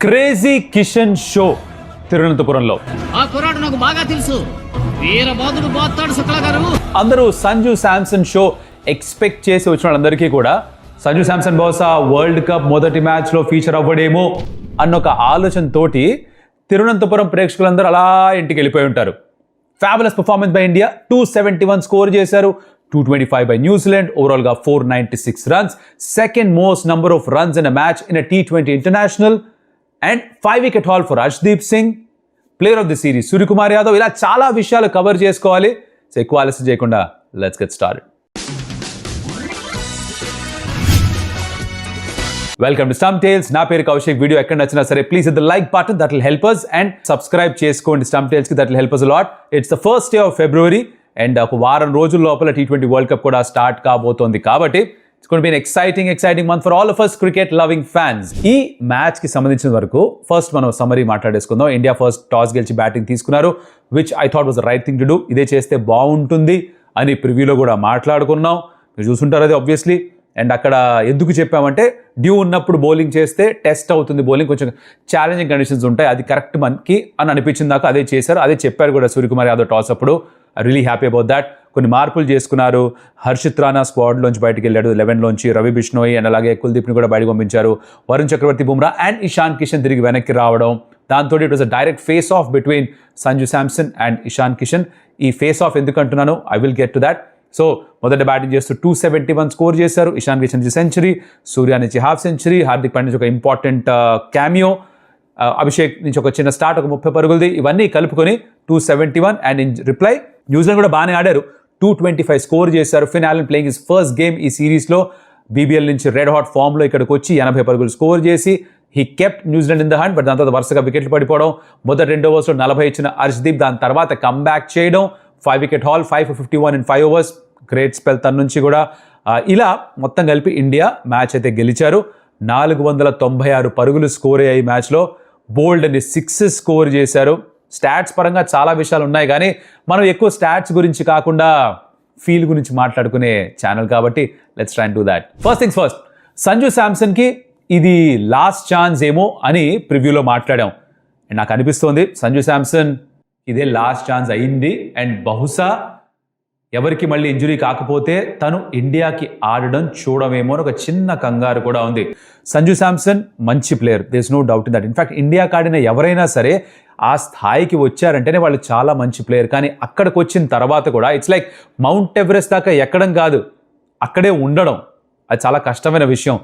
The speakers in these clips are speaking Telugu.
Crazy Kishan show తిరువనంతపురంలో. ఆ కుర్రాడు నాకు బాగా తెలుసు, వీరబాదుడు బాస్తాడు శుక్లా గారు. అందరూ సంజు శాంసన్ షో ఎక్స్పెక్ట్ చేసి వచ్చిన వాళ్ళందరికీ కూడా సంజు శాంసన్ బహుశా వరల్డ్ కప్ మొదటి మ్యాచ్లో ఫీచర్ అవ్వడేమో అన్న ఒక ఆలోచనతోటి తిరువనంతపురం ప్రేక్షకులందరూ అలా ఇంటికి వెళ్ళిపోయి ఉంటారు. Fabulous performance by India, 271 score చేశారు, 225 బై న్యూజిలాండ్, ఓవరాల్గా 496 runs, second most number of runs in a మ్యాచ్ ఇన్ అ T20 international, and 5 wicket haul for Harshdeep Singh, player of the series Suryakumar Yadav. ఇలా చాలా విషయాలు కవర్ చేసుకోవాలి. సో ఎక్కువ ఆలస్యం చేయకుండా let's get started. Welcome to stump tales. నా పేరు కౌశిక్. వీడియో ఎక్కడ నచ్చినా సరే please hit the like button, that will help us, and subscribe చేసుకోండి స్టంప్ టేల్స్ కి, that will help us a lot. It's the first day of February and ఒక వారం రోజుల లోపల T20 వరల్డ్ కప్ కూడా స్టార్ట్ కాబోతోంది. కాబట్టి it's going to be an exciting month for all of us cricket loving fans. ఈ మ్యాచ్ కి సంబంధించిన వరకు ఫస్ట్ మనం సమ్మరీ మాట్లాడేసుకుందాం. ఇండియా ఫస్ట్ టాస్ గెలిచి బ్యాటింగ్ తీసుకున్నారు, which I thought was the right thing to do. ఇదే చేస్తే బాగుంటుంది అని ప్రివ్యూలో కూడా మాట్లాడుకున్నాం. మీరు చూసుంటారు అది ఆబ్వియస్లీ. అండ్ అక్కడ ఎందుకు చెప్పామంటే డ్యూ ఉన్నప్పుడు బౌలింగ్ చేస్తే టెస్ట్ అవుతుంది, బౌలింగ్ కొంచెం ఛాలెంజింగ్ కండిషన్స్ ఉంటాయి, అది కరెక్ట్ మనకి అని అనిపించింది. దాకా అదే చేశారు, అదే చెప్పారు కూడా సూర్యకుమార్ యాదవ్ టాస్ అప్పుడు. I really happy about that. కొన్ని మార్పులు చేసుకున్నారు. హర్షిత్ రాణా స్క్వాడ్లోంచి బయటకు వెళ్ళాడు 11లోంచి, రవి బిష్ణోయ్ అండ్ అలాగే కుల్దీప్ని కూడా బయటకు పంపించారు. వరుణ్ చక్రవర్తి, బుమ్రా అండ్ ఇషాన్ కిషన్ తిరిగి వెనక్కి రావడం, దాంతో it was a direct face of between Sanju Samson and Ishan Kishan. ఈ ఫేస్ ఆఫ్ ఎందుకు అంటున్నాను, I will get to that. So మొదట బ్యాటింగ్ చేస్తూ 271 స్కోర్ చేశారు. ఇషాన్ కిషన్ నుంచి సెంచరీ, సూర్య నుంచి హాఫ్ సెంచరీ, హార్దిక్ పాండ్యా నుంచి ఒక ఇంపార్టెంట్ క్యామియో, అభిషేక్ నుంచి ఒక చిన్న స్టార్ట్, ఒక 30 పరుగులది. ఇవన్నీ కలుపుకొని 271. అండ్ ఇన్ రిప్లై న్యూజిలాండ్ కూడా బాగానే ఆడారు, 225 స్కోర్ చేశారు. Finn Allen playing his first game ఈ సిరీస్లో, బీబీఎల్ నుంచి రెడ్ హాట్ ఫామ్లో ఇక్కడికి వచ్చి 80 పరుగులు స్కోర్ చేసి he kept New Zealand in the hand. But దాని తర్వాత వరుసగా వికెట్లు పడిపోవడం, మొదటి 2 ఓవర్స్లో 40 ఇచ్చిన హర్షదీప్ దాని తర్వాత కమ్బ్యాక్ చేయడం, 5 wicket hall, 5 for 51 in 5 overs, great spell తన నుంచి కూడా. ఇలా మొత్తం కలిపి ఇండియా మ్యాచ్ అయితే గెలిచారు. 496 పరుగులు స్కోర్ అయ్యాయి మ్యాచ్లో. బోల్డ్ అని 6 స్కోర్ చేశారు. స్టాట్స్ పరంగా చాలా విషయాలు ఉన్నాయి, కానీ మనం ఎక్కువ స్టాట్స్ గురించి కాకుండా ఫీల్ గురించి మాట్లాడుకునే ఛానల్ కాబట్టి let's try and do that. First things first, Sanju శాంసన్కి ఇది లాస్ట్ ఛాన్స్ ఏమో అని ప్రివ్యూలో మాట్లాడాం. అండ్ నాకు అనిపిస్తోంది సంజు శాంసన్ ఇదే లాస్ట్ ఛాన్స్ అయింది. అండ్ బహుశా ఎవరికి మళ్ళీ ఇంజురీ కాకపోతే తను ఇండియాకి ఆడడం చూడమేమో అని ఒక చిన్న కంగారు కూడా ఉంది. సంజు శాంసన్ మంచి player, there is no doubt in that. In fact ఇండియాకి ఆడిన ఎవరైనా సరే ఆ స్థాయికి వచ్చారంటేనే వాళ్ళు చాలా మంచి ప్లేయర్. కానీ అక్కడికి వచ్చిన తర్వాత కూడా ఇట్స్ లైక్ మౌంట్ ఎవరెస్ట్ దాకా ఎక్కడం కాదు, అక్కడే ఉండడం. అది చాలా కష్టమైన విషయం.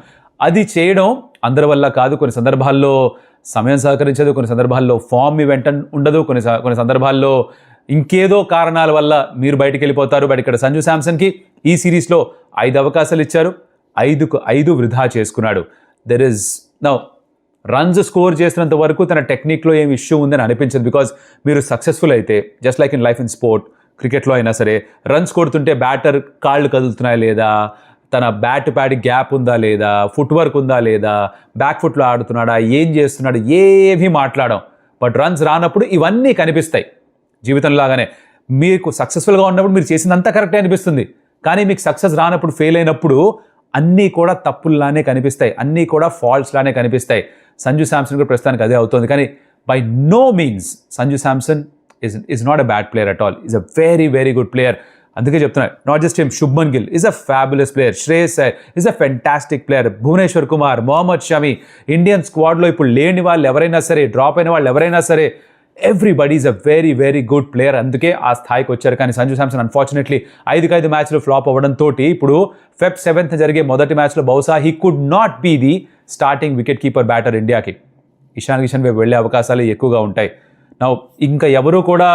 అది చేయడం అందరి వల్ల కాదు. కొన్ని సందర్భాల్లో సమయం సహకరించదు, కొన్ని సందర్భాల్లో ఫామ్ మీ వెంట ఉండదు, కొన్ని సందర్భాల్లో ఇంకేదో కారణాల వల్ల మీరు బయటికి వెళ్ళిపోతారు. బట్ ఇక్కడ సంజు శాంసన్కి ఈ సిరీస్లో 5 అవకాశాలు ఇచ్చారు, 5కు 5 వృధా చేసుకున్నాడు. There is now runs score చేసినంత వరకు తన టెక్నిక్లో ఏం ఇష్యూ ఉందని అనిపించదు. బికాజ్ మీరు సక్సెస్ఫుల్ అయితే just like in life in sport, క్రికెట్లో అయినా సరే రన్స్ కొడుతుంటే బ్యాటర్ కాళ్ళు కదులుతున్నాయా లేదా, తన బ్యాట్ ప్యాడ్ గ్యాప్ ఉందా లేదా, ఫుట్ వర్క్ ఉందా లేదా, బ్యాక్ ఫుట్లో ఆడుతున్నాడా, ఏం చేస్తున్నాడు, ఏమీ మాట్లాడడం. బట్ రన్స్ రానప్పుడు ఇవన్నీ కనిపిస్తాయి. జీవితంలాగానే మీకు సక్సెస్ఫుల్గా ఉన్నప్పుడు మీరు చేసిందంతా కరెక్టే అనిపిస్తుంది, కానీ మీకు సక్సెస్ రానప్పుడు, ఫెయిల్ అయినప్పుడు అన్నీ కూడా తప్పుల్లానే కనిపిస్తాయి, అన్నీ కూడా ఫాల్ట్స్ లానే కనిపిస్తాయి. సంజు శాంసన్ కూడా ప్రస్తుతానికి అదే అవుతుంది. కానీ by no means Sanju Samson is not a bad player at all. He's a very good player. అందుకే చెప్తున్నా, not just him, Shubman Gill is a fabulous player, Shreyas Iyer is a fantastic player, Bhuvneshwar Kumar, Mohammed Shami, Indian స్క్వాడ్లో ఇప్పుడు లేని వాళ్ళు ఎవరైనా సరే, డ్రాప్ అయిన వాళ్ళు ఎవరైనా సరే, everybody is a very good player. అందుకే ఆ స్థాయికి వచ్చారు. కానీ సంజు శాంసన్ అన్ఫార్చునేట్లీ 5 మ్యాచ్లు ఫ్లాప్ అవ్వడంతో ఇప్పుడు Feb 7th జరిగే మొదటి మ్యాచ్లో బహుశా he could not be the starting wicket keeper batter ఇండియాకి. ఇషాన్ కిషన్ వైపు వెళ్ళే అవకాశాలు ఎక్కువగా ఉంటాయి. నా ఇంకా ఎవరు కూడా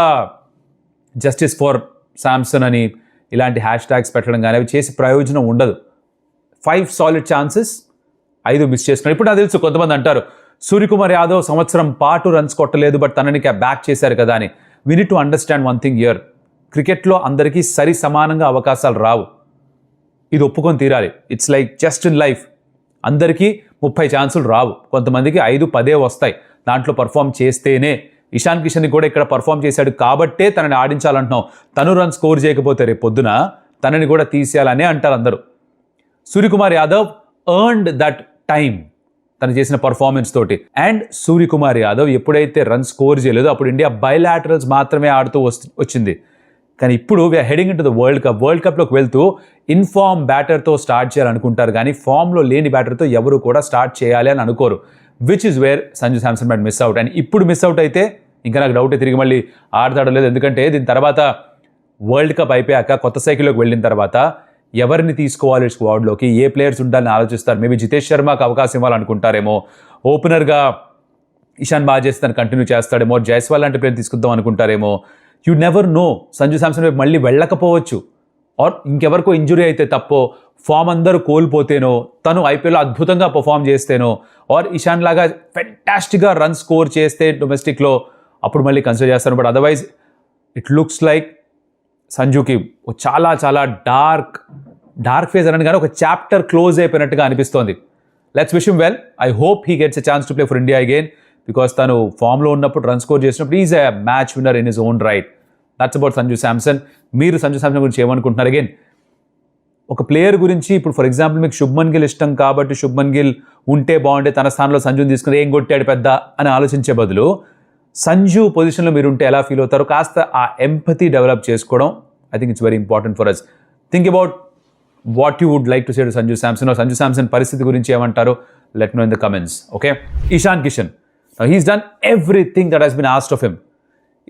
జస్టిస్ ఫర్ శాంసన్ అని ఇలాంటి హ్యాష్ ట్యాగ్స్ పెట్టడం కానీ అవి చేసి ప్రయోజనం ఉండదు. 5 సాలిడ్ ఛాన్సెస్, 5 మిస్ చేసుకున్నారు. ఇప్పుడు నాకు తెలుసు కొంతమంది అంటారు సూర్యకుమార్ యాదవ్ సంవత్సరం పాటు రన్స్ కొట్టలేదు, బట్ తనని బ్యాక్ చేశారు కదా అని. We need to understand one thing here, క్రికెట్లో అందరికీ సరి సమానంగా అవకాశాలు రావు, ఇది ఒప్పుకొని తీరాలి. It's like just in life, అందరికీ 30 ఛాన్సులు రావు, కొంతమందికి 5-10 వస్తాయి. దాంట్లో పర్ఫామ్ చేస్తేనే. ఇషాన్ కిషన్ కూడా ఇక్కడ పర్ఫామ్ చేశాడు కాబట్టే తనని ఆడించాలంటున్నాం. తను రన్ స్కోర్ చేయకపోతే రేపు పొద్దున తనని కూడా తీసేయాలనే అంటారు అందరూ. Suryakumar Yadav earned that time. తను చేసిన పర్ఫార్మెన్స్ తోటి. అండ్ సూర్యకుమార్ యాదవ్ ఎప్పుడైతే రన్ స్కోర్ చేయలేదో అప్పుడు ఇండియా బైలాటరల్స్ మాత్రమే ఆడుతూ వచ్చింది. కానీ ఇప్పుడు we are heading into the world కప్లోకి వెళ్తూ ఇన్ఫార్మ్ బ్యాటర్తో స్టార్ట్ చేయాలనుకుంటారు, కానీ ఫామ్లో లేని బ్యాటర్తో ఎవరు కూడా స్టార్ట్ చేయాలి అని అనుకోరు, which is where Sanju Samson might miss out. And ఇప్పుడు మిస్ అవుట్ అయితే ఇంకా నాకు డౌటే తిరిగి మళ్ళీ ఆడతాడో లేదు. ఎందుకంటే దీని తర్వాత వరల్డ్ కప్ అయిపోయాక కొత్త సైకిల్లోకి వెళ్ళిన తర్వాత ఎవరిని తీసుకోవాలి స్క్వాడ్లోకి, ఏ ప్లేయర్స్ ఉండాలని ఆలోచిస్తారు. మేబీ జితేష్ శర్మకు అవకాశం ఇవ్వాలనుకుంటారేమో, ఓపెనర్గా ఇషాన్ బాగా చేస్తే తను కంటిన్యూ చేస్తాడేమో, జైస్వాల్ లాంటి ప్లేయర్ తీసుకుందాం అనుకుంటారేమో. You never know, Sanju Samson వైపు మళ్ళీ వెళ్ళకపోవచ్చు, ఆర్ ఇంకెవరికో ఇంజురీ అయితే తప్పో, ఫామ్ అందరూ కోల్పోతేనో, తను ఐపీఎల్లో అద్భుతంగా పర్ఫామ్ చేస్తేనో, ఆర్ ఇషాన్ లాగా ఫెంటాస్టిక్గా రన్ స్కోర్ చేస్తే డొమెస్టిక్లో అప్పుడు మళ్ళీ కన్సిడర్ చేస్తాను. But otherwise it looks like సంజుకి చాలా చాలా డార్క్ ఫేజ్ అని కానీ ఒక చాప్టర్ క్లోజ్ అయిపోయినట్టుగా అనిపిస్తోంది. Let's wish him well. I hope he gets a chance to play for India again, because తను ఫామ్లో ఉన్నప్పుడు రన్ స్కోర్ చేసినప్పుడు is a match winner in his own right. That's about Sanju Samson. మీరు సంజు శాంసన్ గురించి ఏమనుకుంటున్నారు? అగైన్ ఒక ప్లేయర్ గురించి ఇప్పుడు ఫర్ ఎగ్జాంపుల్ మీకు శుభ్మన్ గిల్ ఇష్టం కాబట్టి శుభ్మన్ గిల్ ఉంటే బాగుంటే తన స్థానంలో సంజుని తీసుకుని ఏం కొట్టాడు పెద్ద అని ఆలోచించే బదులు సంజు పొజిషన్లో మీరు ఉంటే ఎలా ఫీల్ అవుతారో కాస్త ఆ ఎంపతి డెవలప్ చేసుకోవడం I think it's very important for us. Think about what you would like to say to Sanju Samson. Sanju Samson పరిస్థితి గురించి ఏమంటారో let know in the comments. Okay, Ishan Kishan, he's done everything that has been asked of him.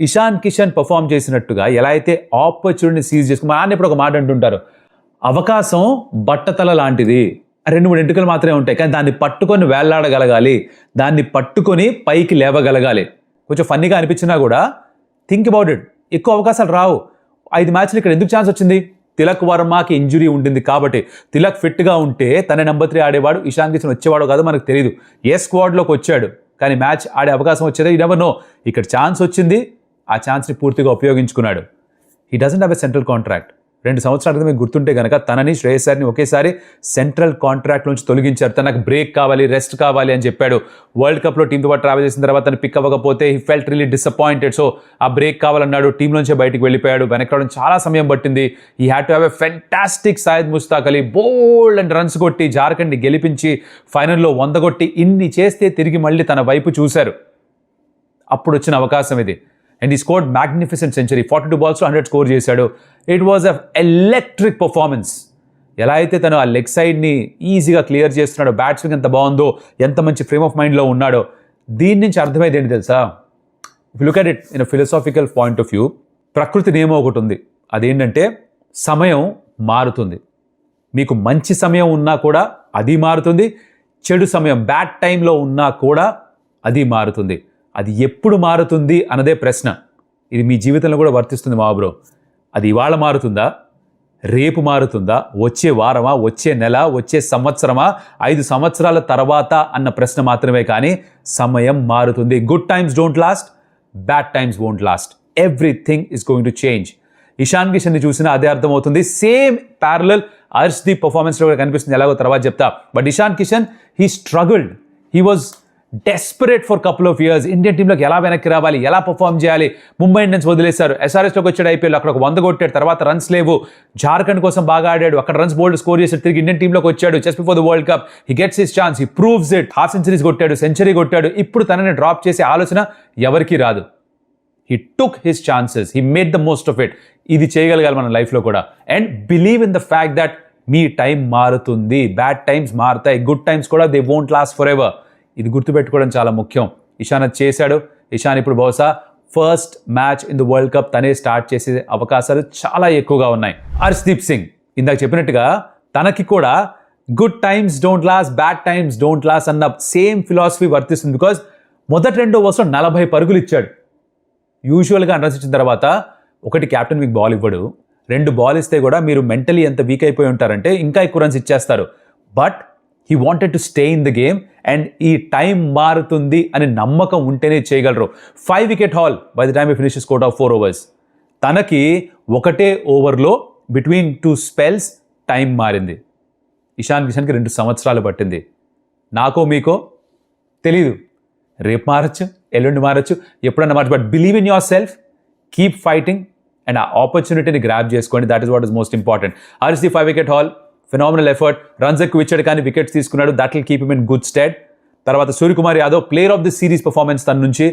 Ishan Kishan perform చేసినట్టుగా ఎలా అయితే ఆపర్చునిటీని సీజ్ చేసుకుని, మా నాన్న ఇప్పుడు ఒక మాట అంటుంటారు, అవకాశం బట్టతల లాంటిది, 2-3 ఎంటుకలు మాత్రమే ఉంటాయి, కానీ దాన్ని పట్టుకొని వేళ్లాడగలగాలి, దాన్ని పట్టుకొని పైకి లేవగలగాలి. కొంచెం ఫన్నీగా అనిపించినా కూడా థింక్ అబౌట్ ఇట్, ఎక్కువ అవకాశాలు రావు. 5 మ్యాచ్లు ఇక్కడ ఎందుకు ఛాన్స్ వచ్చింది? తిలక్ వర్మకి ఇంజురీ ఉంటుంది కాబట్టి. తిలక్ ఫిట్గా ఉంటే తన నెంబర్ 3 ఆడేవాడు, ఇషాన్ కిషన్ వచ్చేవాడు కాదు మనకు తెలియదు. ఏ స్క్వాడ్లోకి వచ్చాడు కానీ మ్యాచ్ ఆడే అవకాశం వచ్చేది, యు నెవర్ నో. ఇక్కడ ఛాన్స్ వచ్చింది, ఆ ఛాన్స్ని పూర్తిగా ఉపయోగించుకున్నాడు. He doesn't have a central contract. 2 సంవత్సరాల క్రితం మీకు గుర్తుంటే కనుక తనని శ్రేయస్ అయ్యర్ని ఒకేసారి సెంట్రల్ కాంట్రాక్ట్ నుంచి తొలగించారు. తనకు బ్రేక్ కావాలి, రెస్ట్ కావాలి అని చెప్పాడు. వరల్డ్ కప్లో టీంతో పాటు ట్రావెల్ చేసిన తర్వాత తను పిక్ అవ్వకపోతే he felt really disappointed. So ఆ బ్రేక్ కావాలన్నాడు, టీం నుంచే బయటికి వెళ్ళిపోయాడు. వెనక్కి రావడం చాలా సమయం పట్టింది. He had to have a fantastic Saeed Mushtaq Ali bold and runs కొట్టి జార్ఖండ్ని గెలిపించి ఫైనల్లో 100 కొట్టి ఇన్ని చేస్తే తిరిగి మళ్ళీ తన వైపు చూశారు. అప్పుడు వచ్చిన అవకాశం ఇది. And he scored magnificent century, 42 balls 100 score చేశాడు. It was a electric performance. ఎలా అయితే తను ఆ లెగ్ సైడ్ని ఈజీగా క్లియర్ చేస్తున్నాడో, బ్యాట్స్మెన్ ఎంత బాగుందో, ఎంత మంచి ఫ్రేమ్ ఆఫ్ మైండ్లో ఉన్నాడో, దీని నుంచి అర్థమైంది ఏంటి తెలుసా? If look at it in a philosophical point of view, ప్రకృతి నియమం ఒకటి ఉంది. అదేంటంటే సమయం మారుతుంది. మీకు మంచి సమయం ఉన్నా కూడా అది మారుతుంది, చెడు సమయం బ్యాడ్ టైంలో ఉన్నా కూడా అది మారుతుంది. అది ఎప్పుడు మారుతుంది అన్నదే ప్రశ్న. ఇది మీ జీవితంలో కూడా వర్తిస్తుంది మా బ్రో. అది ఇవాళ మారుతుందా, రేపు మారుతుందా, వచ్చే వారమా, వచ్చే నెల, వచ్చే సంవత్సరమా, 5 సంవత్సరాల తర్వాత అన్న ప్రశ్న మాత్రమే. కానీ సమయం మారుతుంది. Good times don't last, bad times won't last. Everything is going to change. Ishan కిషన్ని చూసినా అదే అర్థమవుతుంది. సేమ్ ప్యారలల్ హర్ష్దీప్ పర్ఫార్మెన్స్లో కూడా కనిపిస్తుంది, ఎలాగో తర్వాత చెప్తా. But Ishan Kishan he struggled, he was desperate for couple of years. Indian టీంలోకి ఎలా వెనక్కి రావాలి, ఎలా పర్ఫామ్ చేయాలి. ముంబై ఇండియన్స్ వదిలేశారు, SRHలోకి వచ్చాడు ఐపీఎల్, అక్కడ ఒక 100 కొట్టాడు, తర్వాత రన్స్ లేవు. జార్ఖండ్ కోసం బాగా ఆడాడు, అక్కడ రన్స్ బోల్డ్ స్కోర్ చేశాడు, తిరిగి ఇండియన్ టీంలోకి వచ్చాడు. Just before the world cup he gets his chance, he proves it. Half centuries కొట్టాడు, సెంచరీ కొట్టాడు. ఇప్పుడు తనని డ్రాప్ చేసే ఆలోచన ఎవరికీ రాదు. He took his chances, he made the most of it. ఇది చేయగలగాలి మన లైఫ్లో కూడా. And believe in the fact that me time మారుతుంది, బ్యాడ్ టైమ్స్ మారుతాయి, గుడ్ టైమ్స్ కూడా they won't last for ever. ఇది గుర్తుపెట్టుకోవడం చాలా ముఖ్యం. ఇషాన్ అది చేశాడు. ఇషాన్ ఇప్పుడు బహుశా first match in the world cup తనే స్టార్ట్ చేసే అవకాశాలు చాలా ఎక్కువగా ఉన్నాయి. హర్ష్దీప్ సింగ్ ఇందాక చెప్పినట్టుగా తనకి కూడా good times don't last, bad times don't last అన్న సేమ్ ఫిలాసఫీ వర్తిస్తుంది. బికాజ్ మొదటి 2 ఓవర్స్లో 40 పరుగులు ఇచ్చాడు. యూజువల్గా రన్స్ ఇచ్చిన తర్వాత ఒకటి క్యాప్టెన్ మీకు బాల్ ఇవ్వడు, 2 బాల్ ఇస్తే కూడా మీరు మెంటలీ ఎంత వీక్ అయిపోయి ఉంటారంటే ఇంకా ఎక్కువ రన్స్ ఇచ్చేస్తారు. But he wanted to stay in the game. And ఈ టైం మారుతుంది అని నమ్మకం ఉంటేనే చేయగలరు. 5 wicket haul by the time he finishes score of 4 overs. తనకి ఒకటే ఓవర్లో బిట్వీన్ 2 spells టైం మారింది. ఇషాన్ కిషన్కి 2 సంవత్సరాలు పట్టింది. నాకో మీకో తెలీదు, రేపు మారచ్చు, ఎల్లుండి మారచ్చు, ఎప్పుడన్నా మారచ్చు. But believe in yourself, keep fighting and ఆ ఆపర్చునిటీని గ్రాప్ చేసుకోండి. That is what is most important. Harshdeep 5 wicket haul, phenomenal effort. Runs ఎక్కువ ఇచ్చాడు కానీ వికెట్స్ తీసుకున్నాడు. That will keep him in good stead. తర్వాత Suryakumar Yadav player of the series performance తన నుంచి.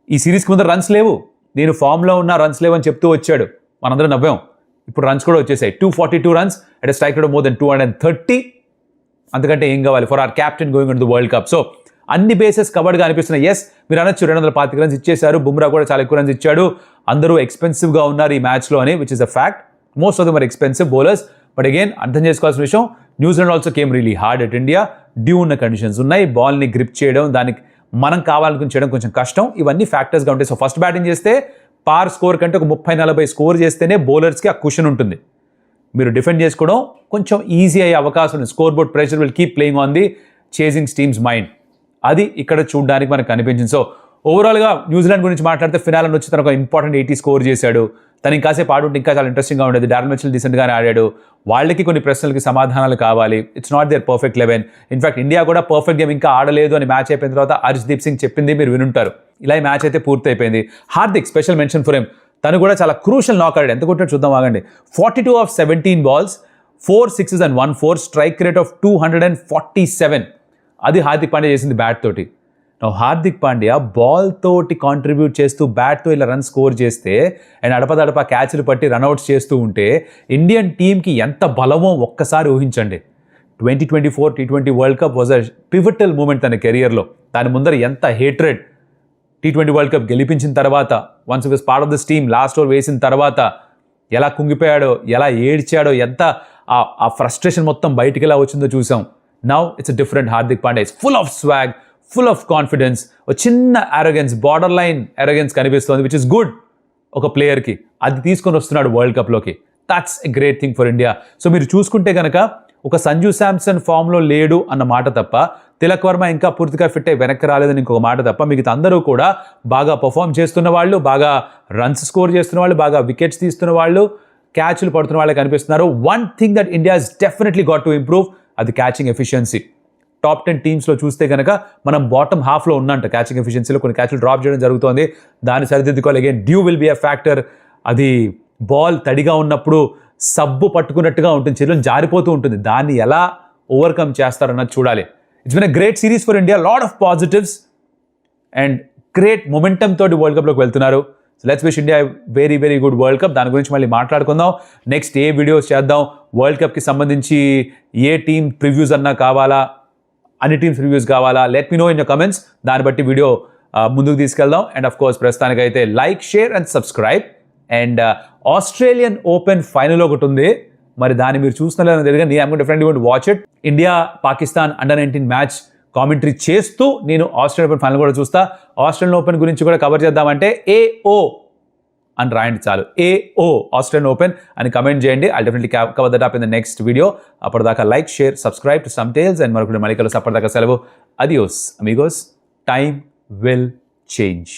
ఈ సిరీస్కి ముందు రన్స్ లేవు, నేను ఫామ్లో ఉన్న రన్స్ లేవు అని చెప్తూ వచ్చాడు, మనందరం నవ్వాం. ఇప్పుడు రన్స్ కూడా వచ్చేసాయి, 242 runs at a strike rate more than 230. అంతకంటే ఏం కావాలి for our captain going in to the world cup. So అన్ని బేసెస్ కవర్డ్గా అనిపిస్తున్నాయి. ఎస్, మీరు అనొచ్చు 225 రన్స్ ఇచ్చేశారు, బుమ్రా కూడా చాలా ఎక్కువ రన్స్ ఇచ్చాడు, అందరూ ఎక్స్పెన్సివ్గా ఉన్నారు ఈ మ్యాచ్లో అని, which is a fact. Most of them are expensive bowlers. But again అర్థం చేసుకోవాల్సిన విషయం, New Zealand also came really hard at India. Dew ఉన్న కండిషన్స్ ఉన్నాయి, బాల్ని గ్రిప్ చేయడం, దానికి మనం కావాలనుకుని చేయడం కొంచెం కష్టం. ఇవన్నీ ఫ్యాక్టర్స్గా ఉంటాయి. సో ఫస్ట్ బ్యాటింగ్ చేస్తే పార్ స్కోర్ కంటే ఒక 30-40 స్కోర్ చేస్తేనే బౌలర్స్కి ఆ కుషన్ ఉంటుంది. మీరు డిఫెండ్ చేసుకోవడం కొంచెం ఈజీ అయ్యే అవకాశం ఉంది. Score board pressure will keep playing on the chasing teams mind. అది ఇక్కడ చూడడానికి మనకు కనిపించింది. సో ఓవరాల్గా న్యూజిలాండ్ గురించి మాట్లాడితే ఫినాల్ వచ్చి తను ఒక ఇంపార్టెంట్ 80 స్కోర్ చేశాడు. తను ఇంకాసేపు ఆడుంటే ఇంకా చాలా ఇంట్రెస్టింగ్గా ఉండేది. డారెన్ మిచెల్ డీసెంట్గానే ఆడాడు. వాళ్ళకి కొన్ని ప్రశ్నలకి సమాధానాలు కావాలి. It's not there perfect 11. In fact India కూడా పర్ఫెక్ట్ గేమ్ ఇంకా ఆడలేదు అని మ్యాచ్ అయిపోయిన తర్వాత హర్ష్దీప్ సింగ్ చెప్పింది మీరు వినుంటారు. ఇలా ఈ మ్యాచ్ అయితే పూర్తి అయిపోయింది. Hardik special mention for him. తను కూడా చాలా క్రూషల్ నాక్ ఆడాడు. ఎంత కొట్టాడు చూద్దాం ఆగండి. 42 of 17 balls, 4 sixes and 1 4, strike rate of 247. అది హార్దిక్ పాండ్యా చేసింది బ్యాట్ తోటి. హార్దిక్ పాండ్యా బాల్ తోటి కాంట్రిబ్యూట్ చేస్తూ బ్యాట్తో ఇలా రన్ స్కోర్ చేస్తే అండ్ అడపదడప క్యాచ్లు పట్టి రన్అట్స్ చేస్తూ ఉంటే ఇండియన్ టీంకి ఎంత బలమో ఒక్కసారి ఊహించండి. 2024 T20 world cup was a pivotal moment తన కెరియర్లో. దాని ముందర ఎంత హేట్రెడ్. T20 వరల్డ్ కప్ గెలిపించిన తర్వాత, once was part of this team, last over వేసిన తర్వాత ఎలా కుంగిపోయాడో, ఎలా ఏడ్చాడో, ఎంత ఆ ఫ్రస్ట్రేషన్ మొత్తం బయటికి ఎలా వచ్చిందో చూసాం. Now it's a different Hardik Pandya. It's full of swag, full of confidence. ఒక చిన్న అరోగెన్స్, బార్డర్ లైన్ అరోగెన్స్ కనిపిస్తుంది, విచ్ ఇస్ గుడ్ ఒక ప్లేయర్కి. అది తీసుకొని వస్తున్నాడు వరల్డ్ కప్లోకి. That's a great thing for India. So మీరు చూసుకుంటే కనుక ఒక సంజు శాంసన్ ఫామ్లో లేడు అన్న మాట తప్ప, తిలక్ వర్మ ఇంకా పూర్తిగా ఫిట్ అయ్యి వెనక్కి రాలేదని ఇంకొక మాట తప్ప, మిగతా అందరూ కూడా బాగా పర్ఫామ్ చేస్తున్న వాళ్ళు, బాగా రన్స్ స్కోర్ చేస్తున్న వాళ్ళు, బాగా వికెట్స్ తీస్తున్న వాళ్ళు, క్యాచ్లు పడుతున్న వాళ్ళే కనిపిస్తున్నారు. One thing that India has definitely got to improve, అది క్యాచింగ్ ఎఫిషియన్సీ. టాప్ 10 టీమ్స్లో చూస్తే కనుక మనం బాటమ్ హాఫ్లో ఉన్నంట క్యాచింగ్ ఎఫిషియన్సీలో. కొన్ని క్యాచ్లు డ్రాప్ చేయడం జరుగుతుంది, దాన్ని సరిదిద్దుకోవాలి. Again dew will be a factor. అది బాల్ తడిగా ఉన్నప్పుడు సబ్బు పట్టుకున్నట్టుగా ఉంటుంది, చేతులను జారిపోతూ ఉంటుంది. దాన్ని ఎలా ఓవర్కమ్ చేస్తారన్నది చూడాలి. It's been a great series for India, lot of positives and great momentum తోటి వరల్డ్ కప్లోకి వెళ్తున్నారు. So let's wish India very very good world cup. దాని గురించి మళ్ళీ మాట్లాడుకుందాం. నెక్స్ట్ ఏ వీడియోస్ చేద్దాం, వరల్డ్ కప్కి సంబంధించి ఏ టీమ్ ప్రివ్యూస్ అన్నా కావాలా, అన్ని టీమ్స్ రివ్యూస్ కావాలా, let me know in your comments. దాన్ని బట్టి వీడియో ముందుకు తీసుకెళ్దాం. అండ్ ఆఫ్ కోర్స్ ప్రస్తుతానికైతే like, share and subscribe. And Australian open final ఒకటి ఉంది, మరి దాన్ని మీరు చూస్తున్నారు తెలియదు. నేను I'm definitely going to watch it. India Pakistan under-19 match commentary చేస్తూ నేను ఆస్ట్రేలియన్ ఓపెన్ ఫైనల్ కూడా చూస్తా. ఆస్ట్రేలియన్ ఓపెన్ గురించి కూడా కవర్ చేద్దామంటే AO అని రాయండి చాలు, AO ఆస్ట్రేలియన్ ఓపెన్ అని కమెంట్ చేయండి. I definitely cover that up in the next video. అప్పటిదాకా like, share, subscribe to some tales and మరొకటి మళ్ళీ కలుసు. అప్పటిదాకా సెలవు. అడియోస్ అమిగోస్. Time will change.